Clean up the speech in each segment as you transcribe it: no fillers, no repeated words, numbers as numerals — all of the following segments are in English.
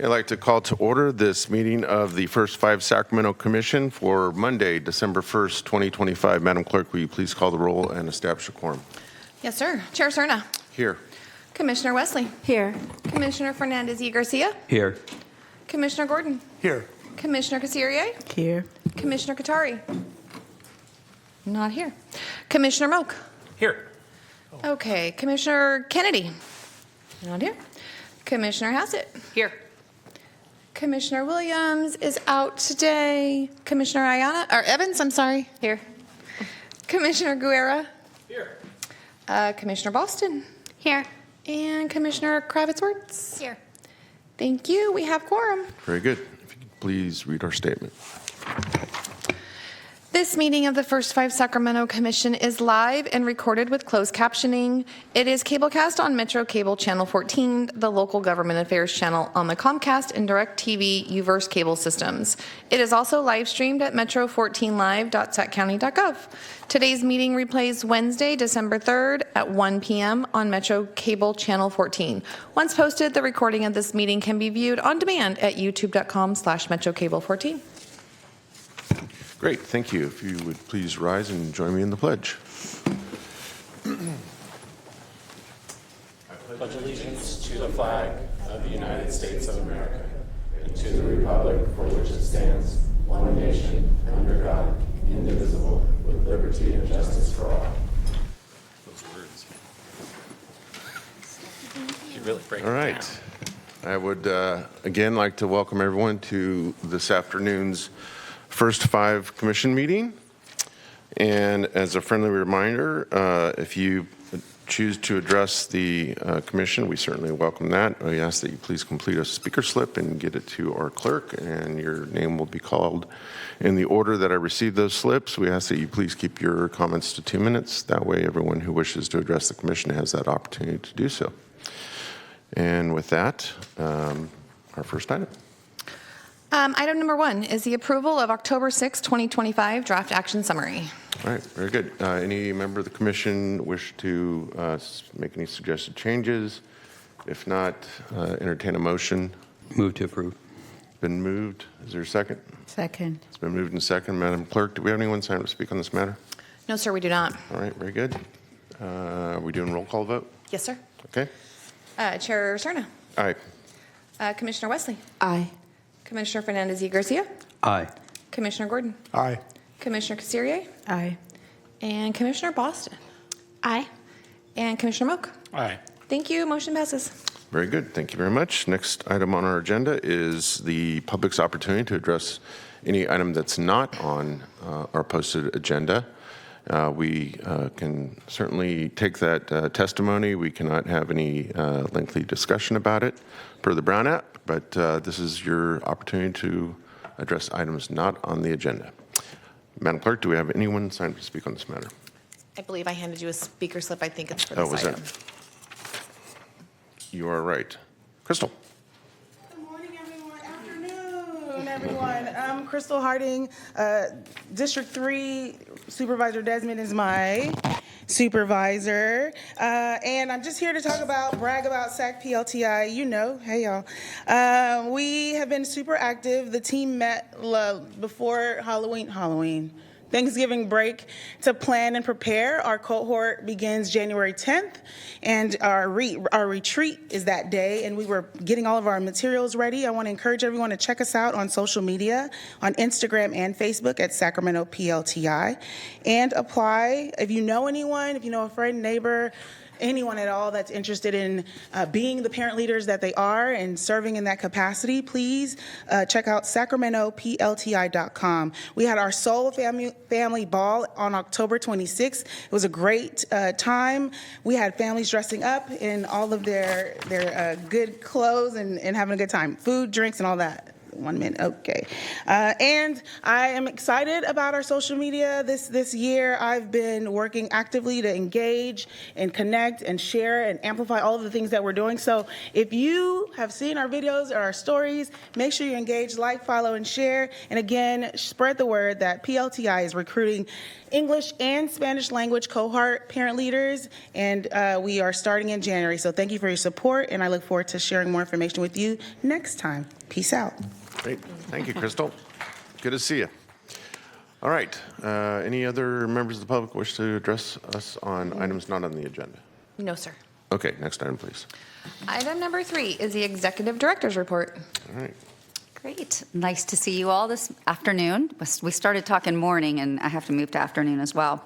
I'd like to call to order this meeting of the First5 Sacramento Commission for Monday, December 1st, 2025. Madam Clerk, will you please call the roll and establish a quorum? Yes, sir. Chair Serna. Here. Commissioner Wesley. Here. Commissioner Fernandez y Garcia. Here. Commissioner Gordon. Here. Commissioner Casirier. Here. Commissioner Katari. Not here. Commissioner Moak. Here. Okay. Commissioner Kennedy. Not here. Commissioner Hassett. Here. Commissioner Williams is out today. Commissioner Evans, I'm sorry. Here. Commissioner Guerra. Here. Commissioner Boston. Here. And Commissioner Kravitz-Wertz. Here. Thank you. We have quorum. Very good. If you could please read our statement. This meeting of the First5 Sacramento Commission is live and recorded with closed captioning. It is cablecast on Metro Cable Channel 14, the local government affairs channel on the Comcast and DirecTV Uverse cable systems. It is also live streamed at metro14live.saccounty.gov. Today's meeting replays Wednesday, December 3rd at 1 p.m. on Metro Cable Channel 14. Once posted, the recording of this meeting can be viewed on demand at youtube.com/metrocable14. Great, thank you. If you would please rise and join me in the pledge. I pledge allegiance to the flag of the United States of America and to the republic for which it stands, one nation, under God, indivisible, with liberty and justice for all. Those words. You really break All it right. down. I would again like to welcome everyone to this afternoon's First5 Commission meeting. And as a friendly reminder, if you choose to address the commission, we certainly welcome that. We ask that you please complete a speaker slip and get it to our clerk, and your name will be called in the order that I received those slips. We ask that you please keep your comments to 2 minutes. That way everyone who wishes to address the commission has that opportunity to do so. And with that, our first item. Item number 1 is the approval of October 6, 2025 draft action summary. All right, very good. Any member of the commission wish to make any suggested changes? If not, entertain a motion. Move to approve. Been moved. Is there a second? Second. It's been moved and second. Madam Clerk, do we have anyone signed up to speak on this matter? No, sir, we do not. All right, very good. Are we doing roll call vote? Yes, sir. Okay. Chair Serna. Aye. Commissioner Wesley. Aye. Commissioner Fernandez y Garcia. Aye. Commissioner Gordon. Aye. Commissioner Casirier. Aye. And Commissioner Boston. Aye. And Commissioner Moak. Aye. Thank you. Motion passes. Very good. Thank you very much. Next item on our agenda is the public's opportunity to address any item that's not on our posted agenda. We can certainly take that testimony. We cannot have any lengthy discussion about it per the Brown Act, but this is your opportunity to address items not on the agenda. Madam Clerk, do we have anyone signed up to speak on this matter? I believe I handed you a speaker slip. I think it's for Oh, this was item. that? You are right. Crystal. Good morning, everyone. Afternoon, everyone. I'm Crystal Harding. District 3 Supervisor Desmond is my supervisor. And I'm just here to brag about SAC PLTI. You know, hey, y'all. We have been super active. The team met before Thanksgiving break to plan and prepare. Our cohort begins January 10th, and our retreat is that day, and we were getting all of our materials ready. I want to encourage everyone to check us out on social media, on Instagram and Facebook at Sacramento PLTI, and apply. If you know anyone, if you know a friend, neighbor, anyone at all that's interested in being the parent leaders that they are and serving in that capacity, please check out sacramentoplti.com. We had our Soul Family Ball on October 26th. It was a great time. We had families dressing up in all of their good clothes and having a good time. Food, drinks, and all that. 1 minute, okay. And I am excited about our social media this year. I've been working actively to engage and connect and share and amplify all of the things that we're doing. So if you have seen our videos or our stories, make sure you engage, like, follow, and share. And again, spread the word that PLTI is recruiting English and Spanish language cohort parent leaders, and we are starting in January. So thank you for your support, and I look forward to sharing more information with you next time. Peace out. Great. Thank you, Crystal. Good to see you. All right. Any other members of the public wish to address us on items not on the agenda? No, sir. Okay, next item, please. Item number 3 is the Executive Director's Report. All right. Great. Nice to see you all this afternoon. We started talking morning, and I have to move to afternoon as well.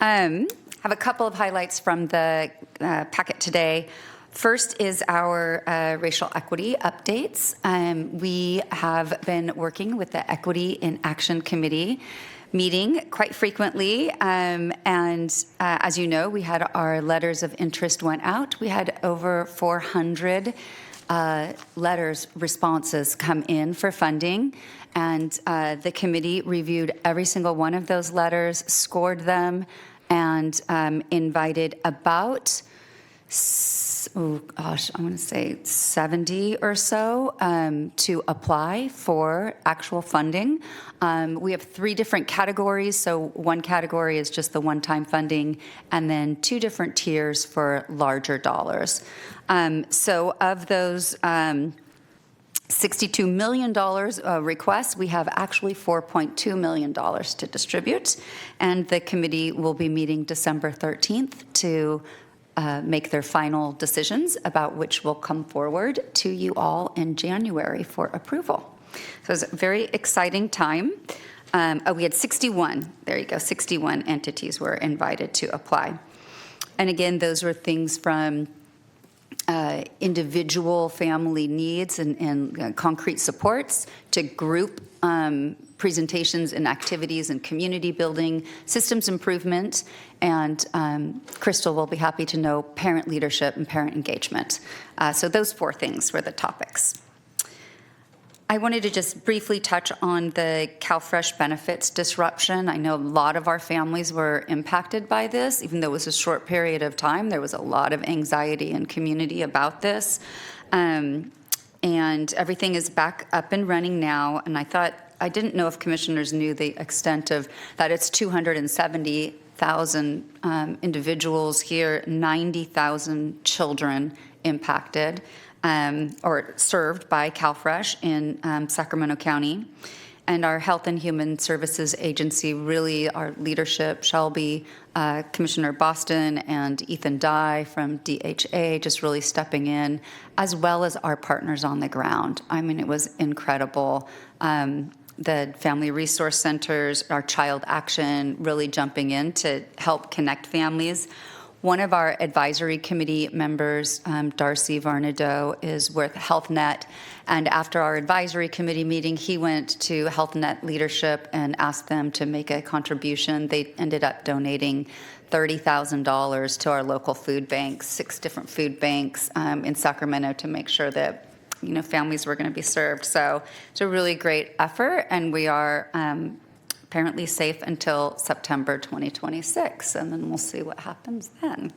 Have a couple of highlights from the packet today. First is our racial equity updates. We have been working with the Equity in Action Committee, meeting quite frequently. And as you know, we had our letters of interest went out. We had over 400 responses come in for funding, and the committee reviewed every single one of those letters, scored them, and invited about, I want to say 70 or so to apply for actual funding. We have 3 different categories. So one category is just the one-time funding, and then 2 different tiers for larger dollars. So of those $62 million requests, we have actually $4.2 million to distribute, and the committee will be meeting December 13th to make their final decisions about which will come forward to you all in January for approval. So it's a very exciting time. We had 61, there you go, 61 entities were invited to apply. And again, those were things from individual family needs and concrete supports to group presentations and activities and community building, systems improvement, and Crystal will be happy to know parent leadership and parent engagement. So those 4 things were the topics. I wanted to just briefly touch on the CalFresh benefits disruption. I know a lot of our families were impacted by this. Even though it was a short period of time, there was a lot of anxiety in community about this. And everything is back up and running now. And I didn't know if commissioners knew the extent of that. It's 270,000 individuals here, 90,000 children impacted. Or served by CalFresh in Sacramento County. And our Health and Human Services Agency, really our leadership, Shelby, Commissioner Boston, and Ethan Dye from DHA, just really stepping in, as well as our partners on the ground. I mean, it was incredible. The Family Resource Centers, our Child Action, really jumping in to help connect families. One of our advisory committee members, Darcy Varnadoe, is with HealthNet, and after our advisory committee meeting, he went to HealthNet leadership and asked them to make a contribution. They ended up donating $30,000 to our local food banks, 6 different food banks in Sacramento, to make sure that families were going to be served. So it's a really great effort, and we are apparently safe until September 2026, and then we'll see what happens then.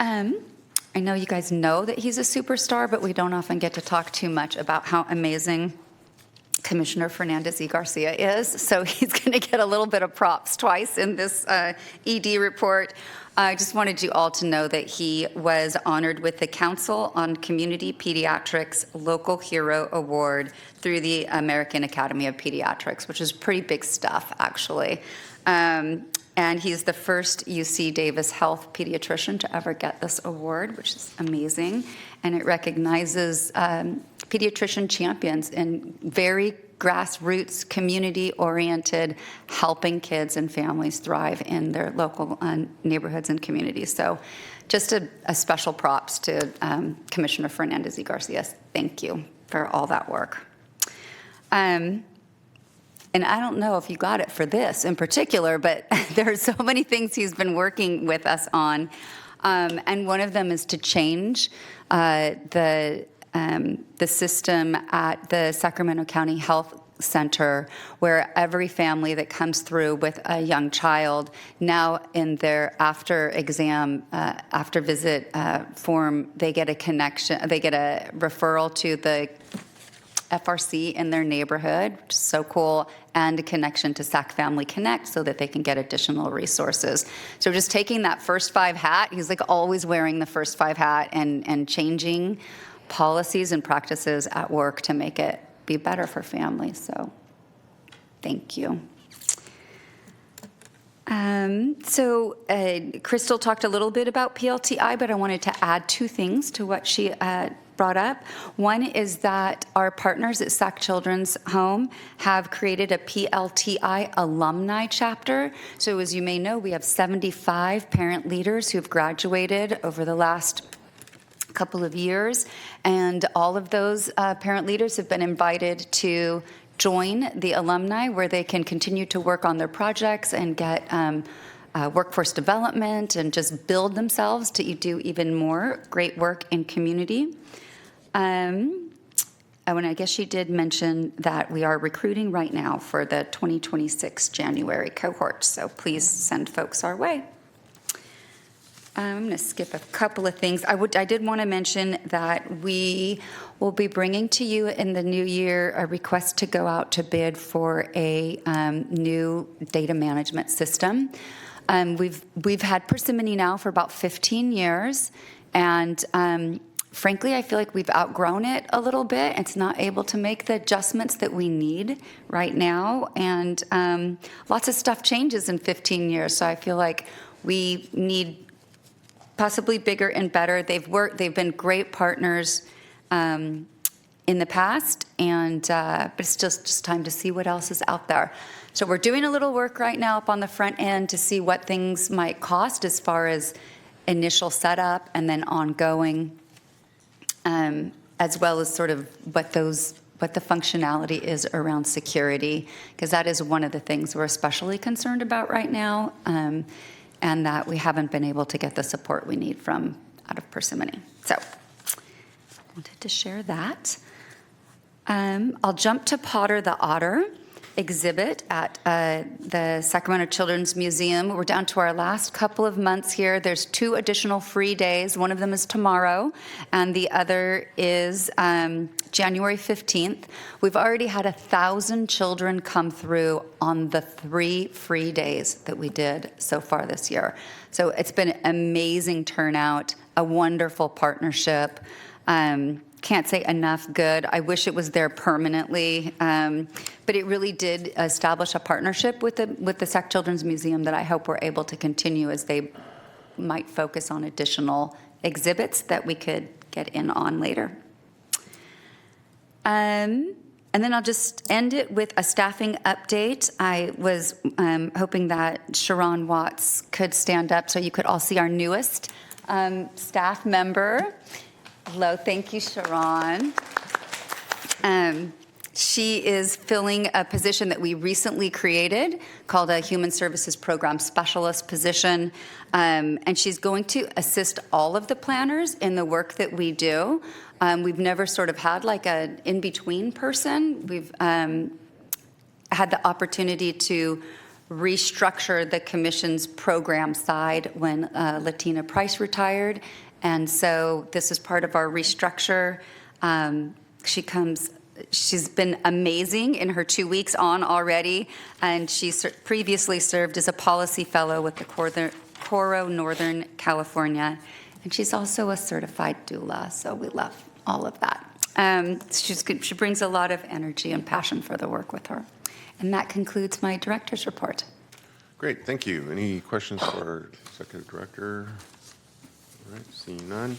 I know you guys know that he's a superstar, but we don't often get to talk too much about how amazing Commissioner Fernandez y Garcia is, so he's going to get a little bit of props twice in this ED report. I just wanted you all to know that he was honored with the Council on Community Pediatrics Local Hero Award through the American Academy of Pediatrics, which is pretty big stuff, actually. And he's the first UC Davis Health pediatrician to ever get this award, which is amazing. And it recognizes pediatrician champions in very grassroots, community-oriented, helping kids and families thrive in their local neighborhoods and communities. So just a special props to Commissioner Fernandez y Garcia. Thank you for all that work. And I don't know if you got it for this in particular, but there are so many things he's been working with us on. And one of them is to change the the system at the Sacramento County Health Center, where every family that comes through with a young child, now in their after visit form, they get a connection, they get a referral to the FRC in their neighborhood, which is so cool, and a connection to Sac Family Connect so that they can get additional resources. So just taking that First5 hat, he's like always wearing the First5 hat and changing policies and practices at work to make it be better for families. So thank you. Crystal talked a little bit about PLTI, but I wanted to add two things to what she brought up. One is that our partners at Sac Children's Home have created a PLTI alumni chapter. So as you may know, we have 75 parent leaders who have graduated over the last couple of years, and all of those parent leaders have been invited to join the alumni, where they can continue to work on their projects and get workforce development and just build themselves to do even more great work in community. I guess she did mention that we are recruiting right now for the 2026 January cohort, so please send folks our way. I'm going to skip a couple of things. I did want to mention that we will be bringing to you in the new year a request to go out to bid for a new data management system. We've had Persimmon now for about 15 years, and frankly, I feel like we've outgrown it a little bit. It's not able to make the adjustments that we need right now, and lots of stuff changes in 15 years, so I feel like we need possibly bigger and better. They've been great partners in the past, but it's just time to see what else is out there. So we're doing a little work right now up on the front end to see what things might cost as far as initial setup and then ongoing, as well as sort of what the functionality is around security, because that is one of the things we're especially concerned about right now. And that we haven't been able to get the support we need from out of Persimmon. So wanted to share that. I'll jump to Potter the Otter exhibit at the Sacramento Children's Museum. We're down to our last couple of months here. There's 2 additional free days. One of them is tomorrow, and the other is January 15th. We've already had 1,000 children come through on the 3 free days that we did so far this year. So it's been an amazing turnout, a wonderful partnership. Can't say enough good. I wish it was there permanently, but it really did establish a partnership with the Sac Children's Museum that I hope we're able to continue as they might focus on additional exhibits that we could get in on later. And then I'll just end it with a staffing update. I was hoping that Sharon Watts could stand up so you could all see our newest staff member. Hello, thank you, Sharon. She is filling a position that we recently created called a Human Services Program Specialist position, and she's going to assist all of the planners in the work that we do. We've never sort of had like an in-between person. We've had the opportunity to restructure the commission's program side when Latina Price retired. And so this is part of our restructure. She's been amazing in her 2 weeks on already, and she previously served as a policy fellow with the Coro Northern California, and she's also a certified doula, so we love all of that. She brings a lot of energy and passion for the work with her. And that concludes my director's report. Great, thank you. Any questions for our executive director? All right, seeing none.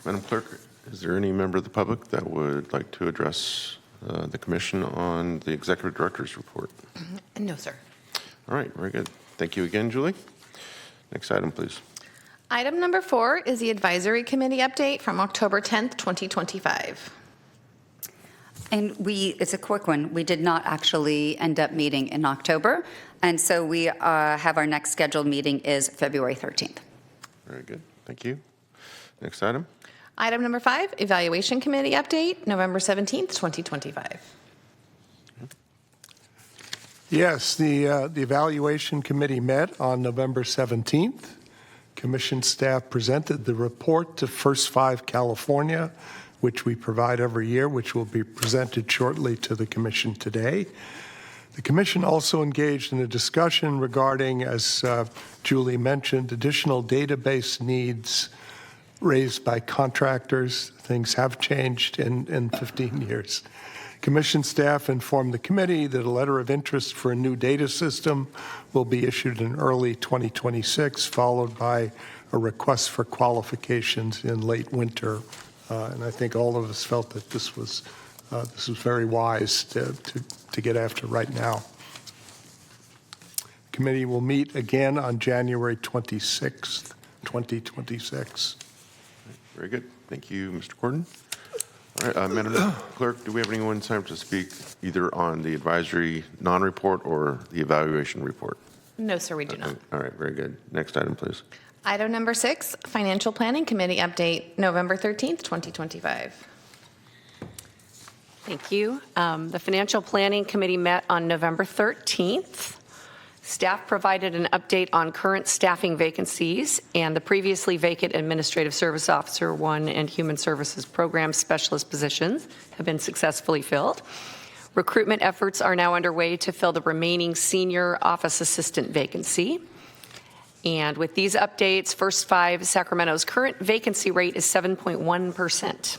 Madam Clerk, is there any member of the public that would like to address the commission on the executive director's report? No, sir. All right, very good. Thank you again, Julie. Next item, please. Item number 4 is the advisory committee update from October 10th, 2025. And it's a quick one. We did not actually end up meeting in October, and so we have our next scheduled meeting is February 13th. Very good. Thank you. Next item. Item number 5, Evaluation Committee update, November 17th, 2025. Yes, the Evaluation Committee met on November 17th. Commission staff presented the report to First5 California, which we provide every year, which will be presented shortly to the Commission today. The Commission also engaged in a discussion regarding, as Julie mentioned, additional database needs raised by contractors. Things have changed in 15 years. Commission staff informed the committee that a letter of interest for a new data system will be issued in early 2026, followed by a request for qualifications in late winter. And I think all of us felt that this was very wise to get after right now. The committee will meet again on January 26th, 2026. Very good. Thank you, Mr. Gordon. All right, Madam Clerk, do we have anyone signed up to speak either on the advisory non-report or the evaluation report? No, sir, we do not. All right, very good. Next item, please. Item number 6, Financial Planning Committee update, November 13th, 2025. Thank you. The Financial Planning Committee met on November 13th. Staff provided an update on current staffing vacancies, and the previously vacant Administrative Service Officer 1 and Human Services Program Specialist positions have been successfully filled. Recruitment efforts are now underway to fill the remaining Senior Office Assistant vacancy. And with these updates, First5 Sacramento's current vacancy rate is 7.1%.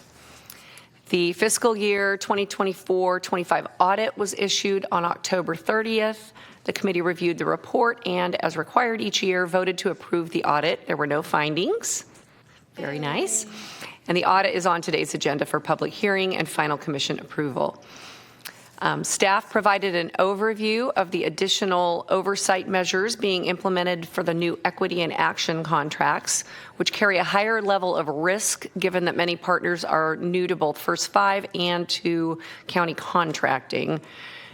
The fiscal year 2024-25 audit was issued on October 30th. The committee reviewed the report and, as required each year, voted to approve the audit. There were no findings. Very nice. And the audit is on today's agenda for public hearing and final commission approval. Staff provided an overview of the additional oversight measures being implemented for the new equity and action contracts, which carry a higher level of risk given that many partners are new to both First5 and to county contracting.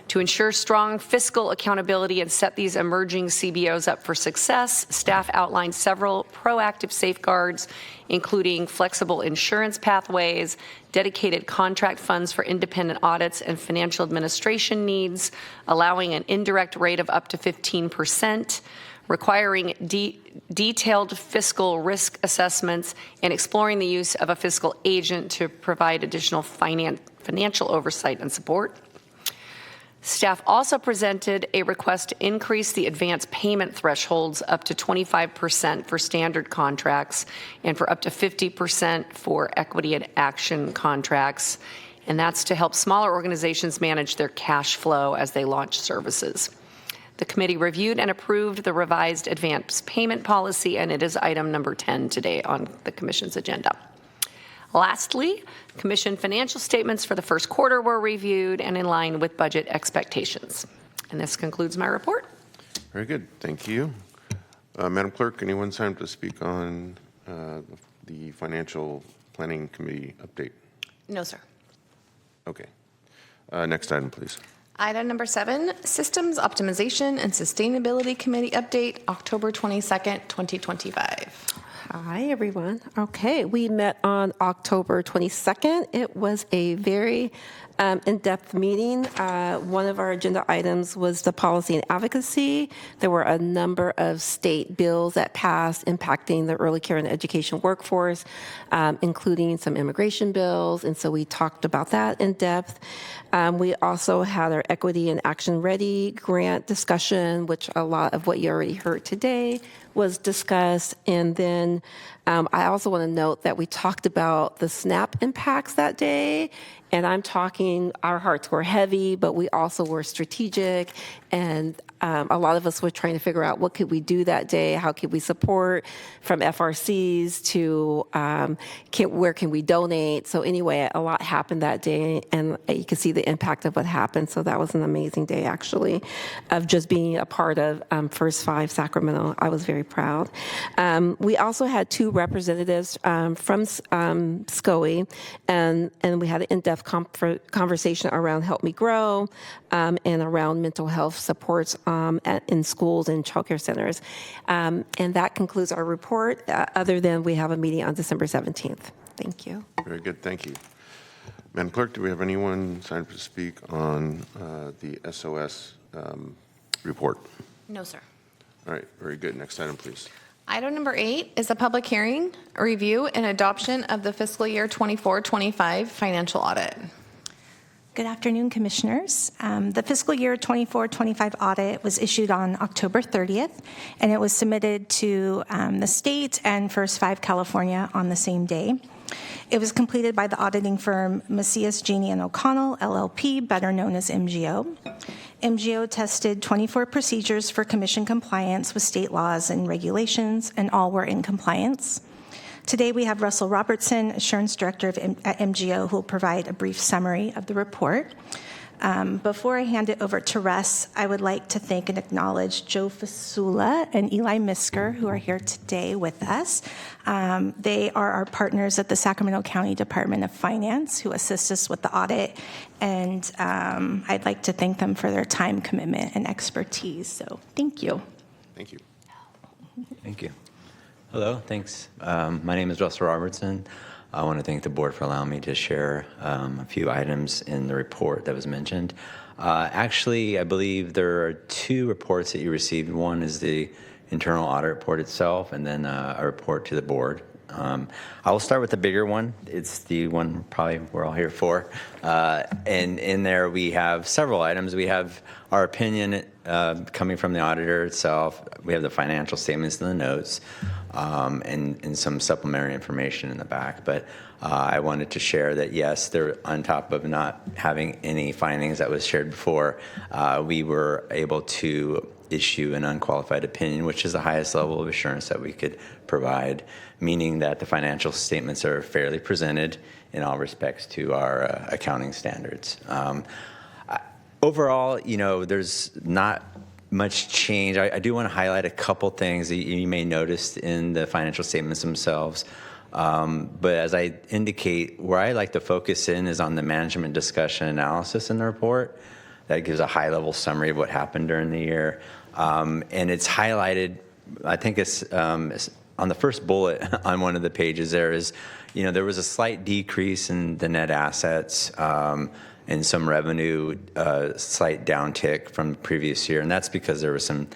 To ensure strong fiscal accountability and set these emerging CBOs up for success, staff outlined several proactive safeguards, including flexible insurance pathways, dedicated contract funds for independent audits and financial administration needs, allowing an indirect rate of up to 15%, requiring detailed fiscal risk assessments, and exploring the use of a fiscal agent to provide additional financial oversight and support. Staff also presented a request to increase the advance payment thresholds up to 25% for standard contracts and for up to 50% for equity and action contracts. And that's to help smaller organizations manage their cash flow as they launch services. The committee reviewed and approved the revised advance payment policy, and it is item number 10 today on the Commission's agenda. Lastly, Commission financial statements for the first quarter were reviewed and in line with budget expectations. And this concludes my report. Very good. Thank you. Madam Clerk, anyone signed up to speak on the Financial Planning Committee update? No, sir. Okay. Next item, please. Item number 7, Systems Optimization and Sustainability Committee update, October 22nd, 2025. Hi, everyone. Okay, we met on October 22nd. It was a very in-depth meeting. One of our agenda items was the policy and advocacy. There were a number of state bills that passed impacting the early care and education workforce, including some immigration bills, and so we talked about that in depth. We also had our Equity and Action Ready grant discussion, which a lot of what you already heard today was discussed. And then I also want to note that we talked about the SNAP impacts that day. And I'm talking, our hearts were heavy, but we also were strategic. And a lot of us were trying to figure out what could we do that day, how could we support, from FRCs to where can we donate. So anyway, a lot happened that day, and you can see the impact of what happened. So that was an amazing day, actually, of just being a part of First5 Sacramento. I was very proud. We also had 2 representatives from SCOE, and we had an in-depth conversation around Help Me Grow and around mental health supports in schools and childcare centers. And that concludes our report, other than we have a meeting on December 17th. Thank you. Very good, thank you. Madam Clerk, do we have anyone signed up to speak on the SOS report? No, sir. All right, very good. Next item, please. Item number 8 is a public hearing, a review, and adoption of the fiscal year 24-25 financial audit. Good afternoon, Commissioners. The fiscal year 24-25 audit was issued on October 30th, and it was submitted to the state and First5 California on the same day. It was completed by the auditing firm Macias, Genie & O'Connell, LLP, better known as MGO. MGO tested 24 procedures for commission compliance with state laws and regulations, and all were in compliance. Today, we have Russell Robertson, Assurance Director at MGO, who will provide a brief summary of the report. Before I hand it over to Russ, I would like to thank and acknowledge Joe Fasula and Eli Misker, who are here today with us. They are our partners at the Sacramento County Department of Finance, who assist us with the audit, and I'd like to thank them for their time, commitment, and expertise. So thank you. Thank you. Thank you. Hello, thanks. My name is Russell Robertson. I want to thank the board for allowing me to share a few items in the report that was mentioned. Actually, I believe there are 2 reports that you received. One is the internal audit report itself, and then a report to the board. I will start with the bigger one. It's the one probably we're all here for. And in there we have several items. We have our opinion coming from the auditor itself. We have the financial statements and the notes, and some supplementary information in the back. But I wanted to share that, yes, they're on top of not having any findings that was shared before, we were able to issue an unqualified opinion, which is the highest level of assurance that we could provide, meaning that the financial statements are fairly presented in all respects to our accounting standards. Overall, there's not much change. I do want to highlight a couple things that you may notice in the financial statements themselves. But as I indicate, where I like to focus in is on the management discussion analysis in the report. That gives a high-level summary of what happened during the year. And it's highlighted, I think it's on the first bullet on one of the pages there is, there was a slight decrease in the net assets and some revenue, slight downtick from the previous year. And that's because there was some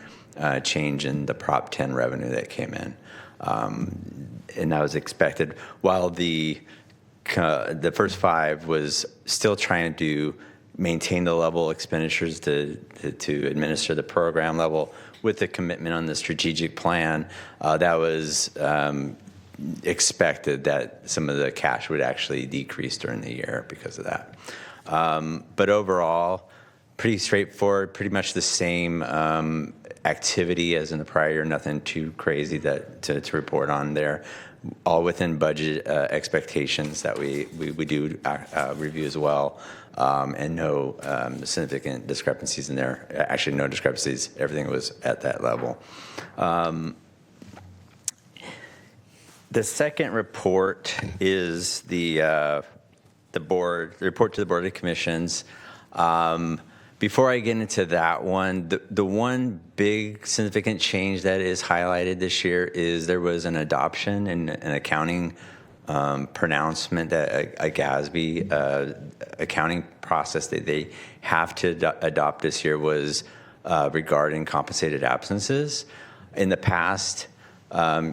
change in the Prop 10 revenue that came in. And that was expected. While the First5 was still trying to maintain the level of expenditures to administer the program level with the commitment on the strategic plan, that was expected that some of the cash would actually decrease during the year because of that. But overall, pretty straightforward, pretty much the same activity as in the prior year, nothing too crazy to report on there. All within budget expectations that we do review as well, and no significant discrepancies in there. Actually, no discrepancies. Everything was at that level. The second report is the report to the Board of Commissions. Before I get into that one, the one big significant change that is highlighted this year is there was an adoption and an accounting pronouncement that a GASB accounting process that they have to adopt this year was regarding compensated absences. In the past,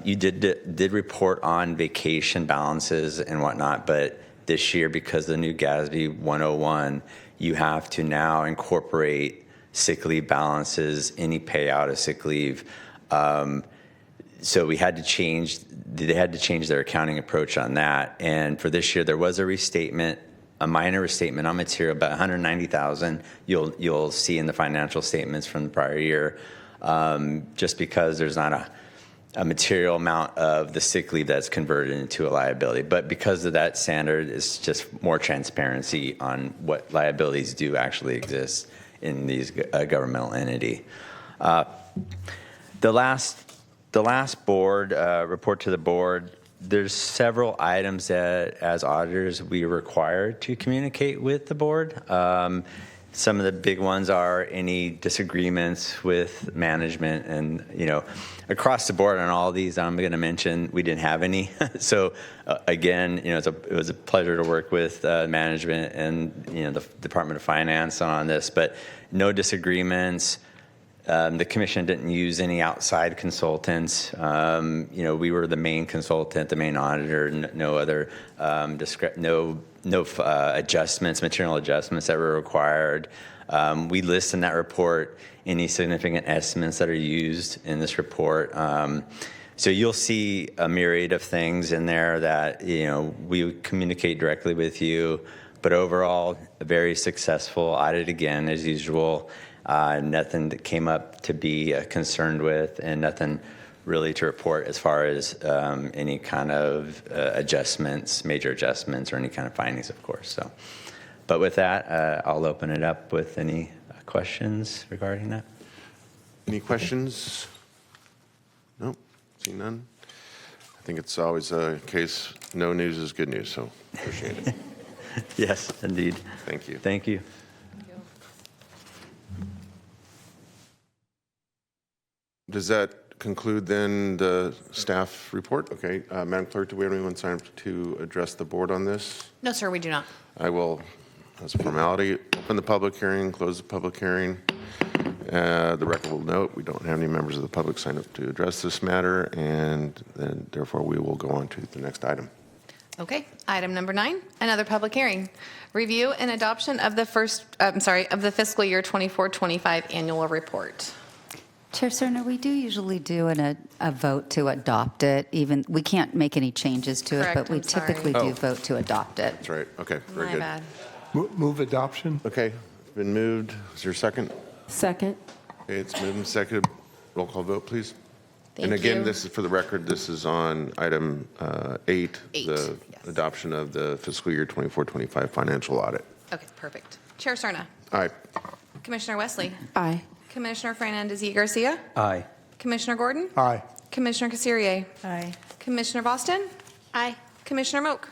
you did report on vacation balances and whatnot, but this year, because of the new GASB 101, you have to now incorporate sick leave balances, any payout of sick leave. So they had to change their accounting approach on that. And for this year, there was a restatement, a minor restatement on material, about $190,000. You'll see in the financial statements from the prior year, just because there's not a material amount of the sick leave that's converted into a liability. But because of that standard, it's just more transparency on what liabilities do actually exist in these governmental entity. The last board report to the board, there's several items that as auditors we are required to communicate with the board. Some of the big ones are any disagreements with management, and across the board on all these I'm going to mention, we didn't have any. So again, it was a pleasure to work with management and the Department of Finance on this, but no disagreements. The commission didn't use any outside consultants. We were the main consultant, the main auditor. No other adjustments, material adjustments that were required. We list in that report any significant estimates that are used in this report. So you'll see a myriad of things in there that we communicate directly with you. But overall, a very successful audit again, as usual. Nothing that came up to be concerned with, and nothing really to report as far as any kind of adjustments, major adjustments, or any kind of findings, of course. So, but with that, I'll open it up with any questions regarding that. Any questions? Nope, see none. I think it's always a case, no news is good news, so appreciate it. Yes, indeed. Thank you. Thank you. Does that conclude then the staff report? Okay, Madam Clerk, do we have anyone sign up to address the board on this? No, sir, we do not. I will, as a formality, open the public hearing, close the public hearing. The record will note we don't have any members of the public sign up to address this matter, and then therefore we will go on to the next item. Okay, item number 9, another public hearing. Review and adoption of the fiscal year 24-25 annual report. Chair Cerner, we do usually do a vote to adopt it. Even we can't make any changes to it, Correct, but we I'm sorry. typically do vote to adopt it. That's right. Okay, very My good. bad. Move adoption? Okay, it's been moved. Is there a second? Second. Okay, it's moved and seconded. Roll call vote, please. Thank And again, you. this is for the record, this is on item 8, Eight, the yes. adoption of the fiscal year 24-25 financial audit. Okay, perfect. Chair Cerna. Aye. Commissioner Wesley. Aye. Commissioner Fernandez y Garcia. Aye. Commissioner Gordon. Aye. Commissioner Casirier. Aye. Commissioner Boston. Aye. Commissioner Moak.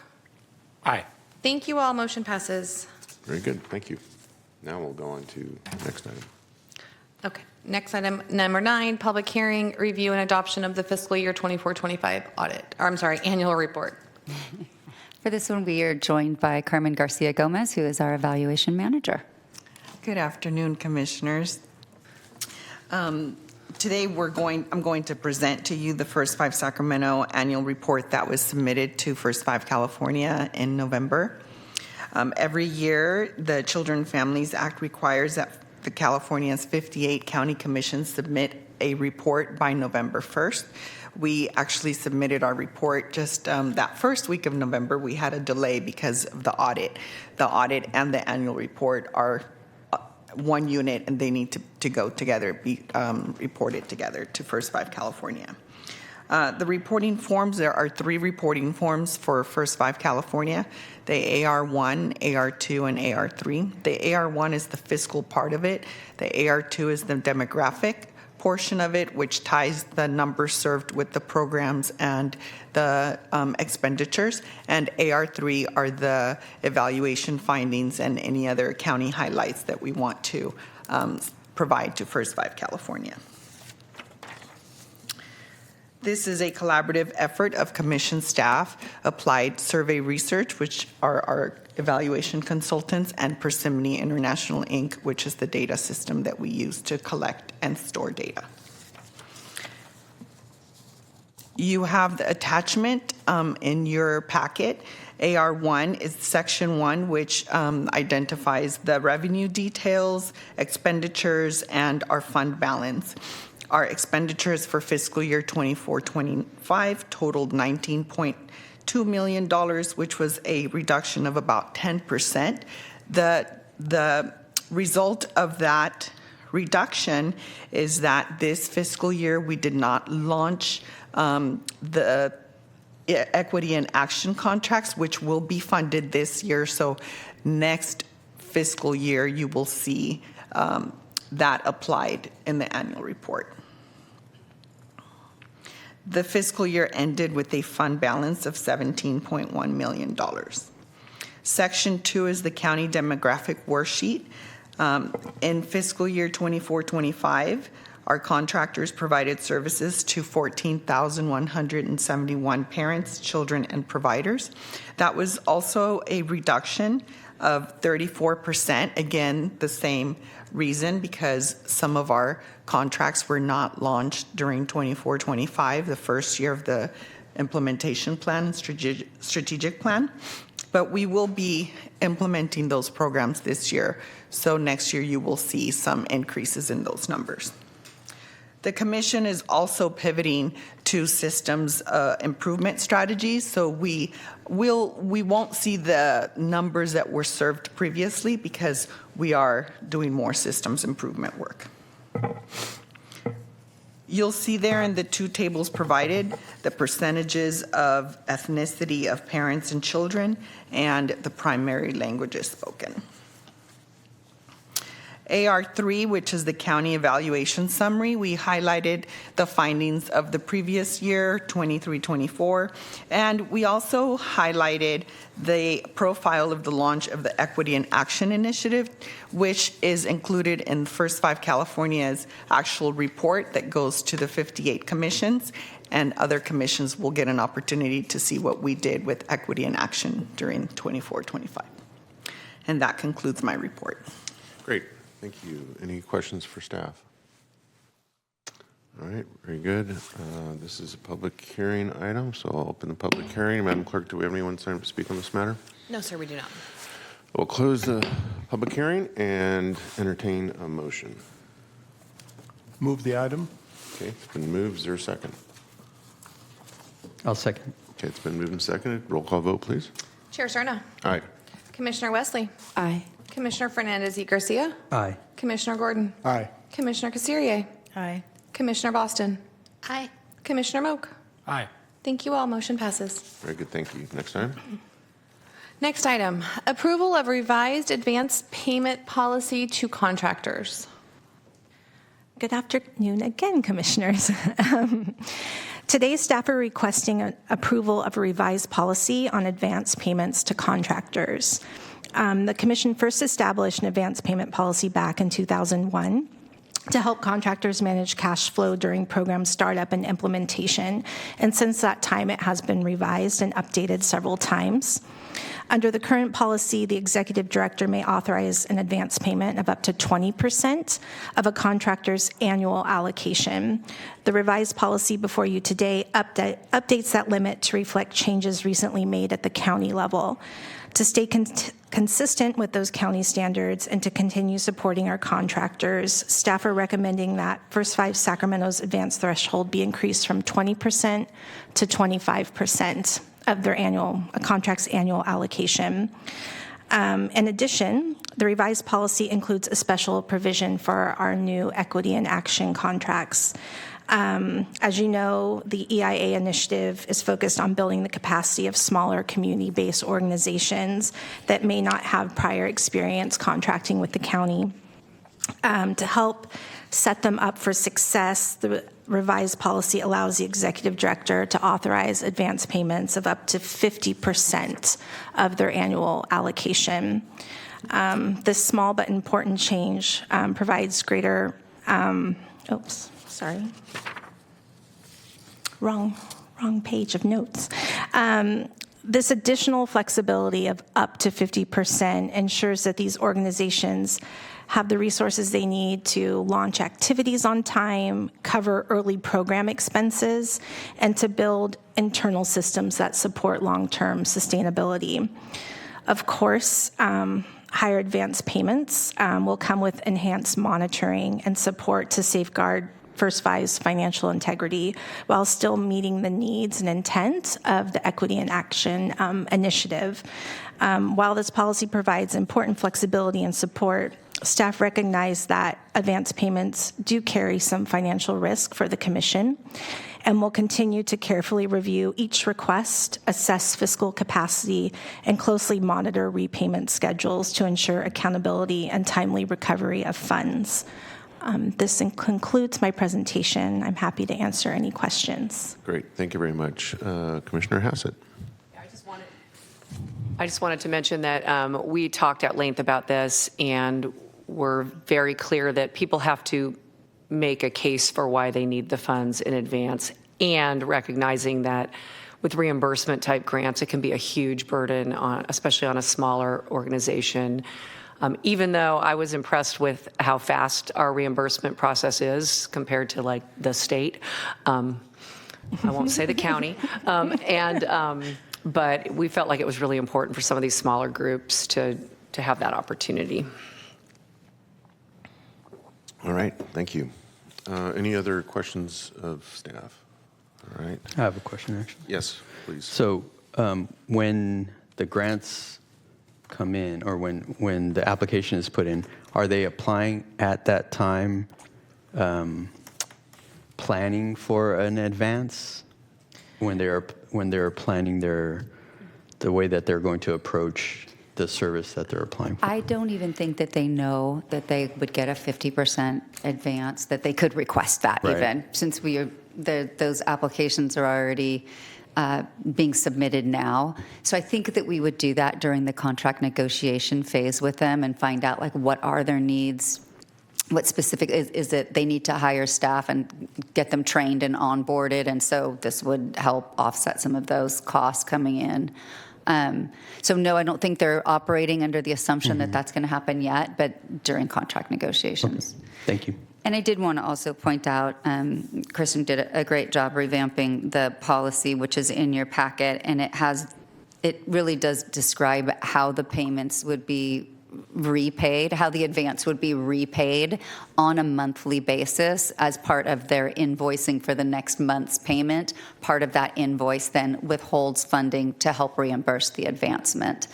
Aye. Thank you all. Motion passes. Very good, thank you. Now we'll go on to the next item. Okay, next item, number 9, public hearing, review and adoption of the fiscal year 24-25 annual report. For this one, we are joined by Carmen Garcia Gomez, who is our evaluation manager. Good afternoon, Commissioners. Today, I'm going to present to you the First5 Sacramento annual report that was submitted to First5 California in November. Every year, the Children and Families Act requires that the California's 58 county commissions submit a report by November 1st. We actually submitted our report just that first week of November. We had a delay because of the audit. The audit and the annual report are one unit, and they need to go together, be reported together to First5 California. The reporting forms, there are 3 reporting forms for First5 California, the AR1, AR2, and AR3. The AR1 is the fiscal part of it. The AR2 is the demographic portion of it, which ties the numbers served with the programs and the expenditures. And AR3 are the evaluation findings and any other county highlights that we want to provide to First5 California. This is a collaborative effort of commission staff, Applied Survey Research, which are our evaluation consultants, and Persimmon International, Inc., which is the data system that we use to collect and store data. You have the attachment in your packet. AR1 is section 1, which identifies the revenue details, expenditures, and our fund balance. Our expenditures for fiscal year 24-25 totaled $19.2 million, which was a reduction of about 10%. The result of that reduction is that this fiscal year we did not launch the equity and action contracts, which will be funded this year. So next fiscal year you will see that applied in the annual report. The fiscal year ended with a fund balance of $17.1 million. Section 2 is the county demographic worksheet. In fiscal year 24-25, our contractors provided services to 14,171 parents, children, and providers. That was also a reduction of 34%. Again, the same reason, because some of our contracts were not launched during 24-25, the first year of the implementation plan and strategic plan. But we will be implementing those programs this year. So next year you will see some increases in those numbers. The commission is also pivoting to systems improvement strategies. So we won't see the numbers that were served previously because we are doing more systems improvement work. You'll see there in the two tables provided the percentages of ethnicity of parents and children and the primary languages spoken. AR3, which is the county evaluation summary, we highlighted the findings of the previous year, 23-24, and we also highlighted the profile of the launch of the Equity in Action Initiative, which is included in First5 California's actual report that goes to the 58 commissions, and other commissions will get an opportunity to see what we did with Equity in Action during 24-25. And that concludes my report. Great. Thank you. Any questions for staff? All right, very good. This is a public hearing item, so I'll open the public hearing. Madam Clerk, do we have anyone signed up to speak on this matter? No, sir, we do not. We'll close the public hearing and entertain a motion. Move the item. Okay, it's been moved. Is there a second? I'll second. Okay, it's been moved and seconded. Roll call vote, please. Chair Cerna. Aye. Commissioner Wesley. Aye. Commissioner Fernandez y Garcia. Aye. Commissioner Gordon. Aye. Commissioner Casirier. Aye. Commissioner Boston. Aye. Commissioner Moak. Aye. Thank you all. Motion passes. Very good, thank you. Next item. Next item, approval of revised advance payment policy to contractors. Good afternoon again, Commissioners. Today, staff are requesting approval of a revised policy on advance payments to contractors. The Commission first established an advance payment policy back in 2001 to help contractors manage cash flow during program startup and implementation. And since that time, it has been revised and updated several times. Under the current policy, the executive director may authorize an advance payment of up to 20% of a contractor's annual allocation. The revised policy before you today updates that limit to reflect changes recently made at the county level. To stay consistent with those county standards and to continue supporting our contractors, staff are recommending that First5 Sacramento's advance threshold be increased from 20% to 25% of their contract's annual allocation. In addition, the revised policy includes a special provision for our new Equity in Action contracts. As you know, the EIA initiative is focused on building the capacity of smaller community-based organizations that may not have prior experience contracting with the county. To help set them up for success, the revised policy allows the executive director to authorize advance payments of up to 50% of their annual allocation. This small but important change provides greater, wrong page of notes. This additional flexibility of up to 50% ensures that these organizations have the resources they need to launch activities on time, cover early program expenses, and to build internal systems that support long-term sustainability. Of course, higher advance payments will come with enhanced monitoring and support to safeguard First5's financial integrity while still meeting the needs and intent of the Equity in Action initiative. While this policy provides important flexibility and support, staff recognize that advance payments do carry some financial risk for the Commission and will continue to carefully review each request, assess fiscal capacity, and closely monitor repayment schedules to ensure accountability and timely recovery of funds. This concludes my presentation. I'm happy to answer any questions. Great, thank you very much. Commissioner Hassett. I just wanted to mention that we talked at length about this, and were very clear that people have to make a case for why they need the funds in advance, and recognizing that with reimbursement type grants, it can be a huge burden, especially on a smaller organization. Even though I was impressed with how fast our reimbursement process is compared to like the state, I won't say the county, but we felt like it was really important for some of these smaller groups to have that opportunity. All right, thank you. Any other questions of staff? All right. I have a question, actually. Yes, please. So when the grants come in, or when the application is put in, are they applying at that time planning for an advance when they're planning the way that they're going to approach the service that they're applying for? I don't even think that they know that they would get a 50% advance, that they could request that Right. even, since those applications are already being submitted now. So I think that we would do that during the contract negotiation phase with them and find out like what are their needs, what specific, is it they need to hire staff and get them trained and onboarded, and so this would help offset some of those costs coming in. So no, I don't think they're operating under the assumption that that's going to happen yet, but during contract negotiations. Okay. Thank you. And I did want to also point out, Kristen did a great job revamping the policy, which is in your packet, and it really does describe how the payments would be repaid, how the advance would be repaid on a monthly basis as part of their invoicing for the next month's payment. Part of that invoice then withholds funding to help reimburse the advancement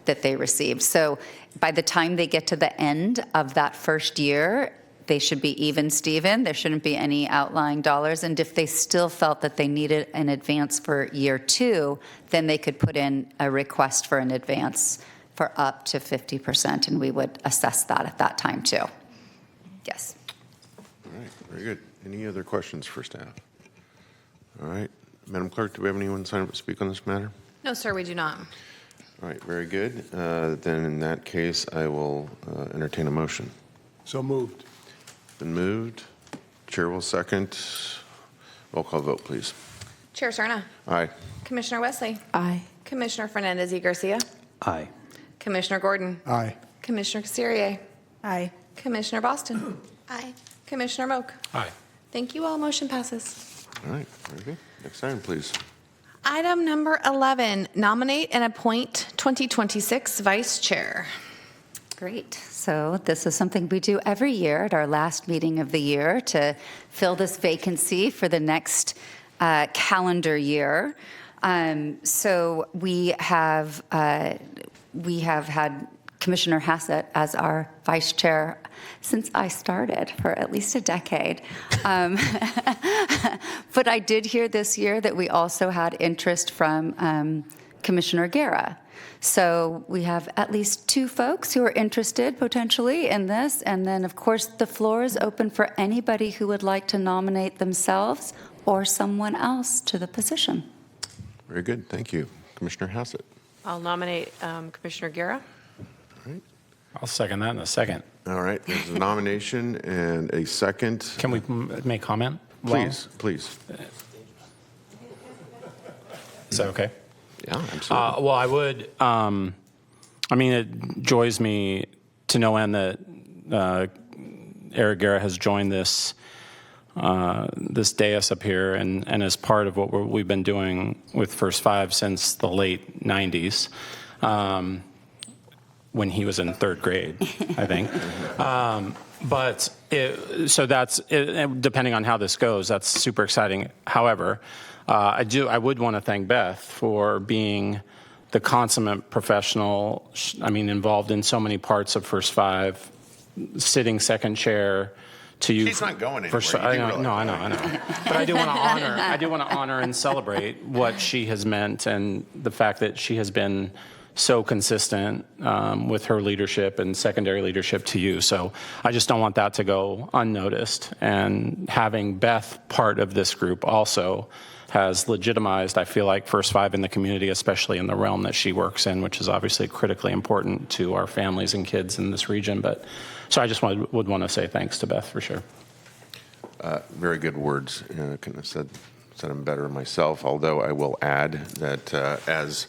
that they received. So by the time they get to the end of that first year, they should be even, Steven. There shouldn't be any outlying dollars. And if they still felt that they needed an advance for year 2, then they could put in a request for an advance for up to 50%, and we would assess that at that time too. Yes. All right, very good. Any other questions for staff? All right, Madam Clerk, do we have anyone sign up to speak on this matter? No, sir, we do not. All right, very good. Then in that case, I will entertain a motion. So moved. Been moved. Chair will second. Roll call vote, please. Chair Cerna. Aye. Commissioner Wesley. Aye. Commissioner Fernandez y Garcia. Aye. Commissioner Gordon. Aye. Commissioner Casirier. Aye. Commissioner Boston. Aye. Commissioner Moak. Aye. Thank you all. Motion passes. All right, very good. Next item, please. Item number 11, nominate and appoint 2026 vice chair. Great. So this is something we do every year at our last meeting of the year to fill this vacancy for the next calendar year. So we have had Commissioner Hassett as our vice chair since I started, for at least a decade. But I did hear this year that we also had interest from Commissioner Guerra. So we have at least 2 folks who are interested potentially in this. And then, of course, the floor is open for anybody who would like to nominate themselves or someone else to the position. Very good, thank you. Commissioner Hassett. I'll nominate Commissioner Guerra. All right. I'll second that in a second. All right, there's a nomination and a second. Can we make comment? Please, please. Is that okay? Yeah, absolutely. Well, I would, I mean, it joys me to no end that Eric Guerra has joined this dais up here and as part of what we've been doing with First5 since the late 90s, when he was in 3rd grade, I think. So that's, depending on how this goes, that's super exciting. However, I would want to thank Beth for being the consummate professional, involved in so many parts of First5, sitting second chair to you. She's not going anywhere. I know. But I do want to honor and celebrate what she has meant and the fact that she has been so consistent with her leadership and secondary leadership to you. So I just don't want that to go unnoticed. And having Beth part of this group also has legitimized, I feel like, First5 in the community, especially in the realm that she works in, which is obviously critically important to our families and kids in this region. But so I just would want to say thanks to Beth for sure. Very good words. I couldn't have said them better myself, although I will add that as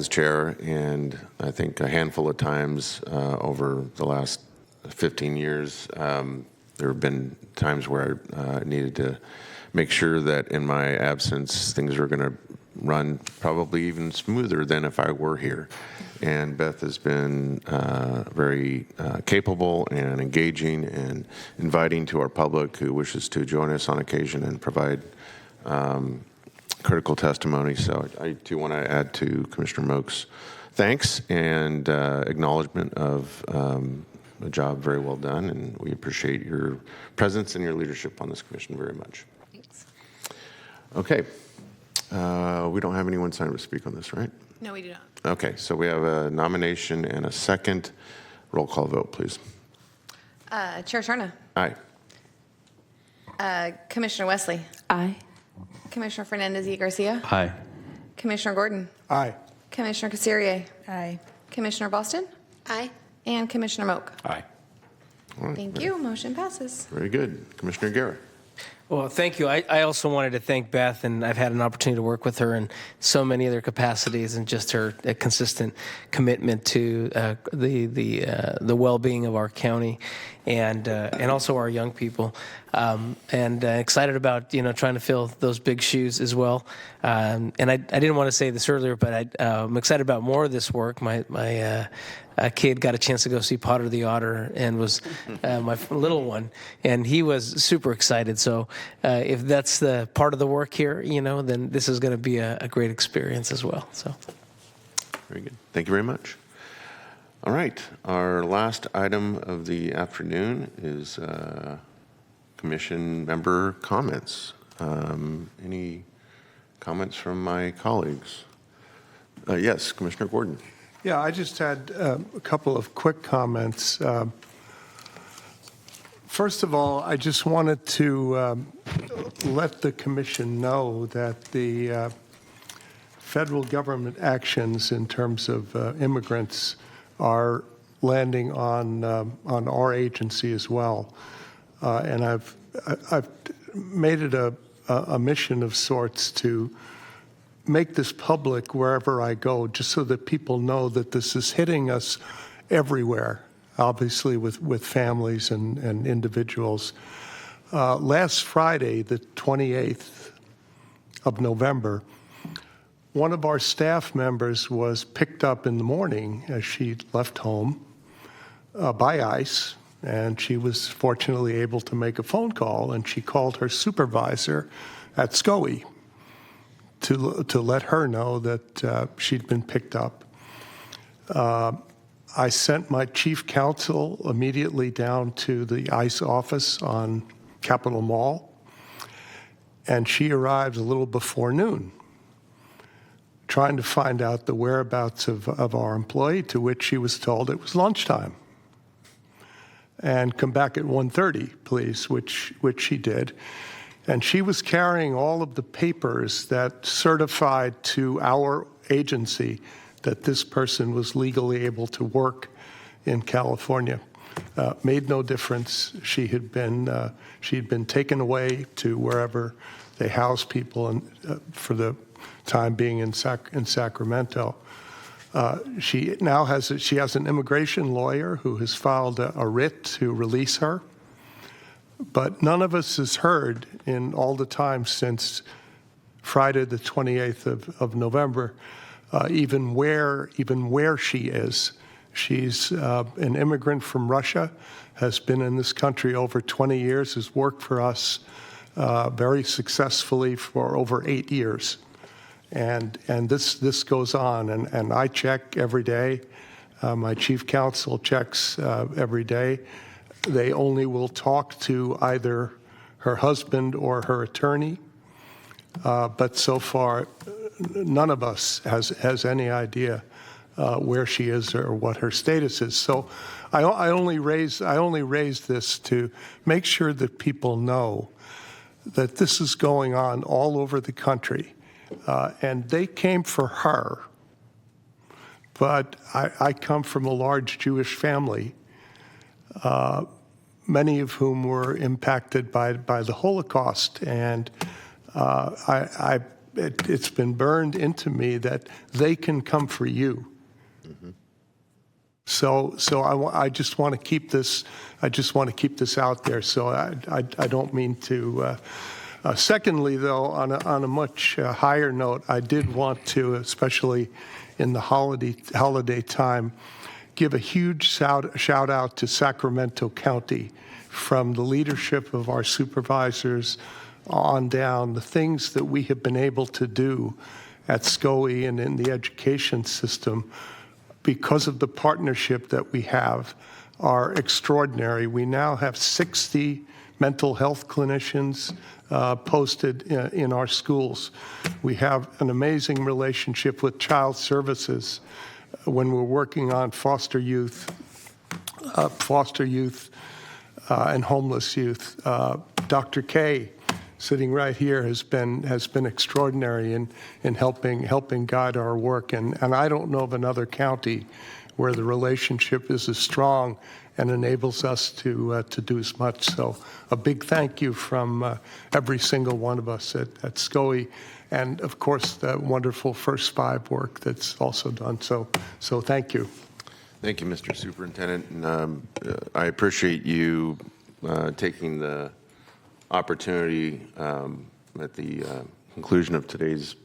chair, and I think a handful of times over the last 15 years, there have been times where I needed to make sure that in my absence, things are going to run probably even smoother than if I were here. And Beth has been very capable and engaging and inviting to our public who wishes to join us on occasion and provide critical testimony. So I too want to add to Commissioner Moak's thanks and acknowledgement of a job very well done, and we appreciate your presence and your leadership on this commission very much. Thanks. Okay. We don't have anyone signed up to speak on this, right? No, we do not. Okay, so we have a nomination and a second. Roll call vote, please. Chair Charna. Aye. Commissioner Wesley. Aye. Commissioner Fernandez y Garcia. Aye. Commissioner Gordon. Aye. Commissioner Casirier. Aye. Commissioner Boston. Aye. And Commissioner Moak. Aye. All right, Thank you. Motion passes. very good. Commissioner Guerra. Well, thank you. I also wanted to thank Beth, and I've had an opportunity to work with her in so many other capacities, and just her consistent commitment to the well-being of our county, and also our young people, and excited about trying to fill those big shoes as well. And I didn't want to say this earlier, but I'm excited about more of this work. My kid got a chance to go see Potter the Otter, and was my little one, and he was super excited. So if that's the part of the work here, then this is going to be a great experience as well. So Very good. Thank you very much. All right, our last item of the afternoon is commission member comments. Any comments from my colleagues? Yes, Commissioner Gordon. Yeah, I just had a couple of quick comments. First of all, I just wanted to let the commission know that the federal government actions in terms of immigrants are landing on our agency as well. And I've made it a mission of sorts to make this public wherever I go, just so that people know that this is hitting us everywhere, obviously with families and individuals. Last Friday, the 28th of November, one of our staff members was picked up in the morning as she left home by ICE, and she was fortunately able to make a phone call, and she called her supervisor at SCOE to let her know that she'd been picked up. I sent my chief counsel immediately down to the ICE office on Capitol Mall, and she arrived a little before noon, trying to find out the whereabouts of our employee, to which she was told it was lunchtime. And come back at 1:30, please, which she did. And she was carrying all of the papers that certified to our agency that this person was legally able to work in California. Made no difference. She'd been taken away to wherever they house people for the time being in Sacramento. She now has an immigration lawyer who has filed a writ to release her. But none of us has heard in all the time since Friday the 28th of November, even where she is. She's an immigrant from Russia, has been in this country over 20 years, has worked for us very successfully for over 8 years. And this goes on, and I check every day. My chief counsel checks every day. They only will talk to either her husband or her attorney. But so far, none of us has any idea where she is or what her status is. So I only raise this to make sure that people know that this is going on all over the country. And they came for her. But I come from a large Jewish family, many of whom were impacted by the Holocaust. And it's been burned into me that they can come for you. Mm-hmm. So I just want to keep this. I just want to keep this out there. So I don't mean to. Secondly, though, on a much higher note, I did want to, especially in the holiday time, give a huge shout out to Sacramento County, from the leadership of our supervisors on down. The things that we have been able to do at SCOE and in the education system, because of the partnership that we have, are extraordinary. We now have 60 mental health clinicians posted in our schools. We have an amazing relationship with child services when we're working on foster youth and homeless youth. Dr. Kay, sitting right here, has been extraordinary in helping guide our work. And I don't know of another county where the relationship is as strong and enables us to do as much. So a big thank you from every single one of us at SCOE, and of course the wonderful First5 work that's also done. So thank you. Thank you, Mr. Superintendent. And I appreciate you taking the opportunity at the conclusion of today's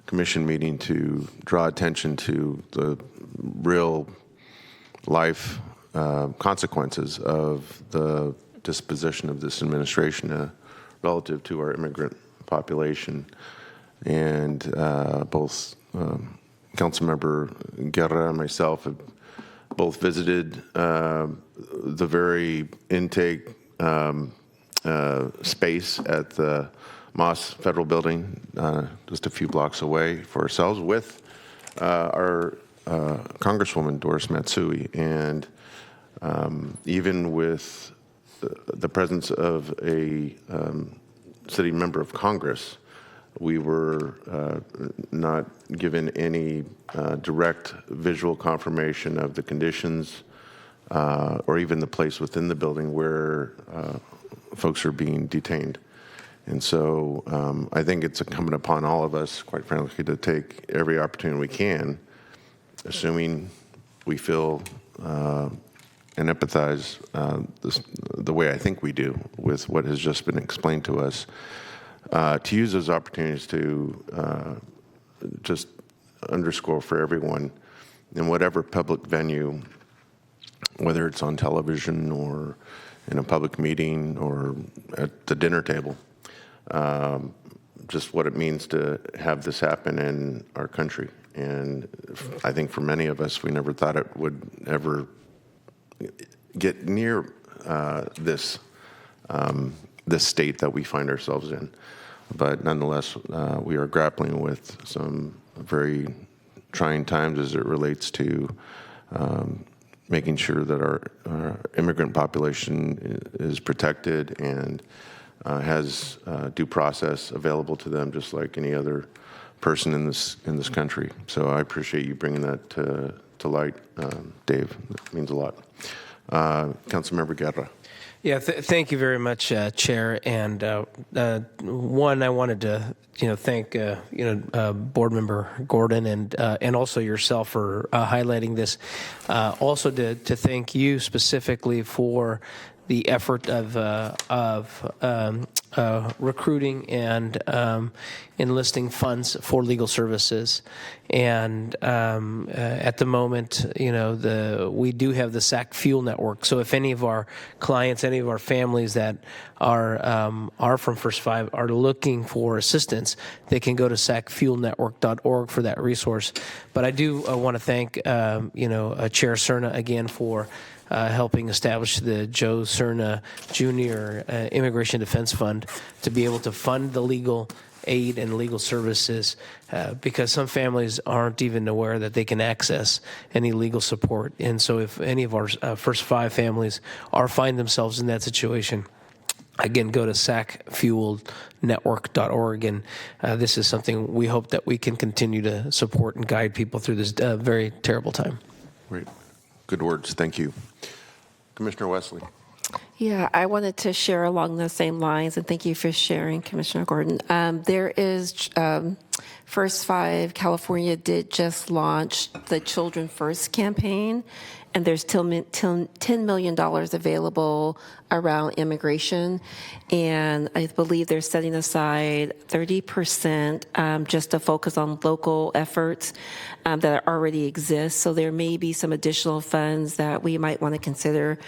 commission meeting to draw attention to the real life consequences of the disposition of this administration relative to our immigrant population. And both Councilmember Guerra and myself have both visited the very intake space at the Moss Federal Building, just a few blocks away, for ourselves with our Congresswoman Doris Matsui. And even with the presence of a sitting member of Congress, we were not given any direct visual confirmation of the conditions or even the place within the building where folks are being detained. And so I think it's incumbent upon all of us, quite frankly, to take every opportunity we can, assuming we feel and empathize the way I think we do with what has just been explained to us, to use those opportunities to just underscore for everyone in whatever public venue, whether it's on television or in a public meeting or at the dinner table, just what it means to have this happen in our country. And I think for many of us, we never thought it would ever get near this state that we find ourselves in. But nonetheless, we are grappling with some very trying times as it relates to making sure that our immigrant population is protected and has due process available to them, just like any other person in this country. So I appreciate you bringing that to light, Dave. That means a lot. Councilmember Guerra. Yeah, thank you very much, Chair. And one, I wanted to thank Board Member Gordon and also yourself for highlighting this. Also to thank you specifically for the effort of recruiting and enlisting funds for legal services. And at the moment, we do have the SAC Fuel Network. So if any of our clients, any of our families that are from First5 are looking for assistance, they can go to sacfuelnetwork.org for that resource. But I do want to thank Chair Cerna again for helping establish the Joe Cerna Jr. Immigration Defense Fund to be able to fund the legal aid and legal services because some families aren't even aware that they can access any legal support. And so if any of our First5 families find themselves in that situation, Again, go to sacfuelnetwork.org, and this is something we hope that we can continue to support and guide people through this very terrible time. Great. Good words. Thank you. Commissioner Wesley. Yeah, I wanted to share along the same lines, and thank you for sharing, Commissioner Gordon. There is First5 California did just launch the Children First campaign, and there's $10 million available around immigration, and I believe they're setting aside 30% just to focus on local efforts that already exist. So there may be some additional funds that we might want to consider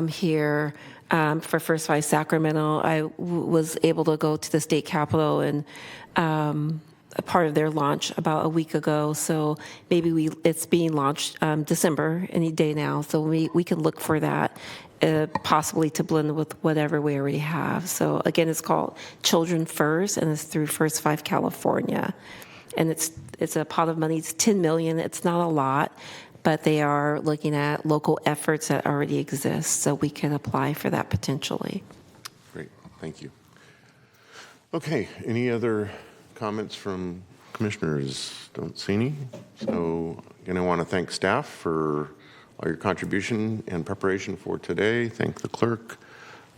here. For First5 Sacramento, I was able to go to the state capitol and a part of their launch about a week ago. So maybe it's being launched December, any day now. So we can look for that, possibly to blend with whatever we already have. So again, it's called Children First, and it's through First5 California. And it's a pot of money. It's $10 million. It's not a lot, but they are looking at local efforts that already exist, so we can apply for that potentially. Great. Thank you. Okay. Any other comments from commissioners? Don't see any. So again, I want to thank staff for all your contribution and preparation for today. Thank the clerk.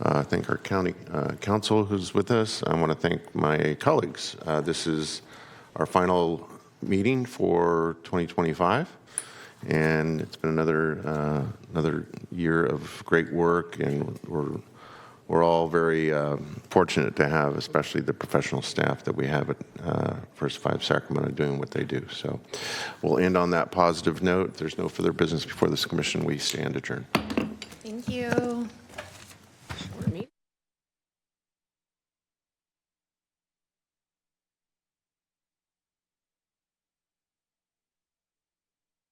Thank our county council who's with us. I want to thank my colleagues. This is our final meeting for 2025, and it's been another year of great work, and we're all very fortunate to have, especially the professional staff that we have at First5 Sacramento doing what they do. So we'll end on that positive note. If there's no further business before this commission, we stand adjourned. Thank you.